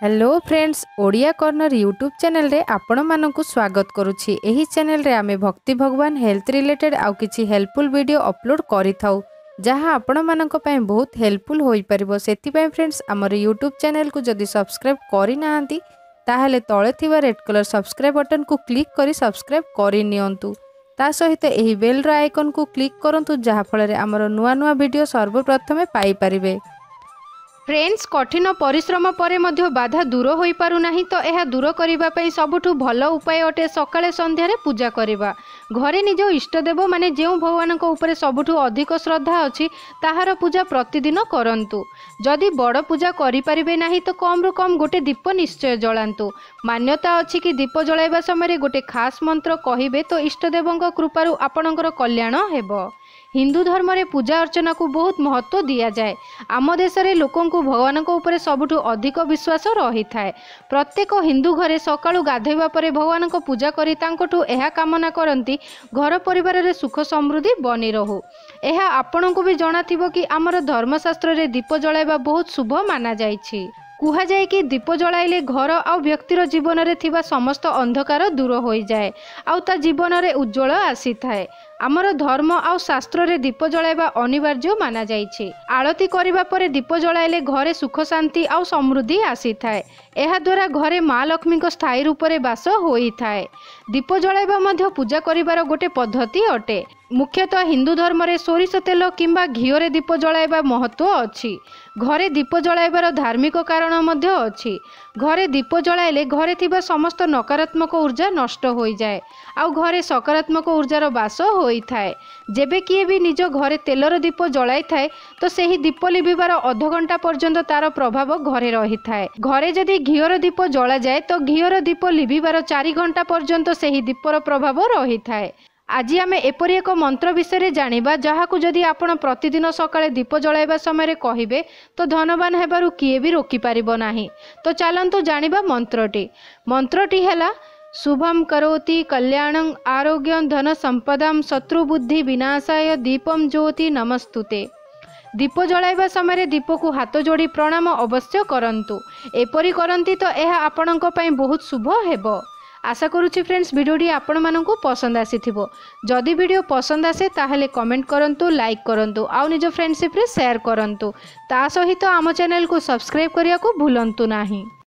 Hello friends, Odia corner YouTube channel रे आपण मानकु स्वागत करुछि। एही चैनल रे आमे भक्ति भगवान हेल्थ रिलेटेड आउ किछि हेल्पफुल वीडियो अपलोड करि थाउ जहां आपण मानक पय बहुत हेल्पफुल होई परिबो। सेति पय फ्रेंड्स हमर यूट्यूब चैनल को जदि सब्सक्राइब करि नाहंती ताहले तळे थिबा रेड कलर सब्सक्राइब बटन को क्लिक करी सब्सक्राइब करि नियंतु। ता सहित एही बेल रो आइकन को क्लिक करंतु जहां फल रे हमर नुवा नुवा वीडियो सर्वप्रथमे पाई परिबे। फ्रेंड्स, कठिन परिश्रम परे मध्य बाधा दूर होई पारु नाही तो यह दूर करिबा पई सबुठु भल उपाय अटे सकाळे संध्यारे पूजा करिबा। घरे निज इष्टदेव माने जेउ भगवानक उपरे सबुठु अधिक श्रद्धा अछि ताहार पूजा प्रतिदिन करंतु। जदि बड़ पूजा करि परिबे नाही तो कम रु कम गोटे दीप निश्चय जलांतु। मान्यता अछि कि दीप जलाइबा समय गोटे खास मंत्र कहिबे तो इष्टदेवଙ୍କ कृपारु आपणकर कल्याण हेबो। हिंदू धर्म रे पूजा अर्चना को बहुत महत्व दिया जाए। आम देश रे लोकों को भगवान को ऊपर सबुठु अधिक विश्वास रही थाए। प्रत्येक हिंदू घरे सकाळु गाधैबा परे भगवान को पूजा करी तांकोठु एहा कामना करंती घर परिवार रे सुख समृद्धि बनी रहू। एहा आपन को भी जणा थिबो कि आमर धर्मशास्त्र रे दीप जलाइबा बहुत शुभ माना जायछि। कुहा जाए कि दीप जलाइले घर आ व्यक्तिर जीवन रे थिबा समस्त अंधकार दूर होई जाए आउ ता जीवन रे उज्जवल आसी थाए। आमर धर्म आ शास्त्र रे दीप जलाइबा अनिवार्य माना जाइछि। आरती करिबा परे दीप जलाइले घरे सुख शांति आ समृद्धि आसी थाए। एहा द्वारा घरे माँ लक्ष्मी को स्थायी रूप रे वास होई थाए। दीप जलाइबा मध्य पूजा करिबार गोटे पद्धति अटे। मुख्यतः हिंदू धर्म रे सोरिष तेल किंबा घिओ रे दीप जलाइबा महत्व अछि। घरे दीप जलाइबार धार्मिक कारण मध्य अछि। घरे दीप जलाइले घरे थिबा समस्त नकारात्मक ऊर्जा नष्ट होई जाए आउ घरे सकारात्मक ऊर्जार वास होई थाए। जेबे किए भी निज घरे तेलर दीप जलाई थाए तो सेही दीप लिभिबार अध घंटा पर्यंत तार प्रभाव घरे रही थाए। घरे जदि घिओर दीप जला जाए तो घिओर दीप लिभिबार 4 घंटा पर्यंत सेही दीपर प्रभाव रही थाए। आज आम एपरी एक मंत्र विषय जानिबा जहाकु जदि आपण प्रतिदिन सकाळे दीप जलाइबा समय कहिबे तो धनवान हेबारु किए भी रोकी पारिबो नाही। तो चलंतु जानिबा मंत्रटी हैला शुभम करोति कल्याणं आरोग्यं धन संपदां शत्रुबुद्धि विनाशाय दीपम ज्योति नमस्तुते। दीप जलाइबा समय दीप को हाथ जोड़ी प्रणाम अवश्य करंतु। एपरी करंती तो यह आपणक पई बहुत शुभ हेबो। आशा करुछि फ्रेंड्स वीडियोटी आपण मानकु पसंद आसीथिबो। जदि वीडियो पसंद आसे ताहले कमेंट करंतु, लाइक करंतु आउ निज फ्रेंडशिप रे शेयर करंतु। ता सहित आम चैनल को सब्सक्राइब करिया को भूलंतु नाही।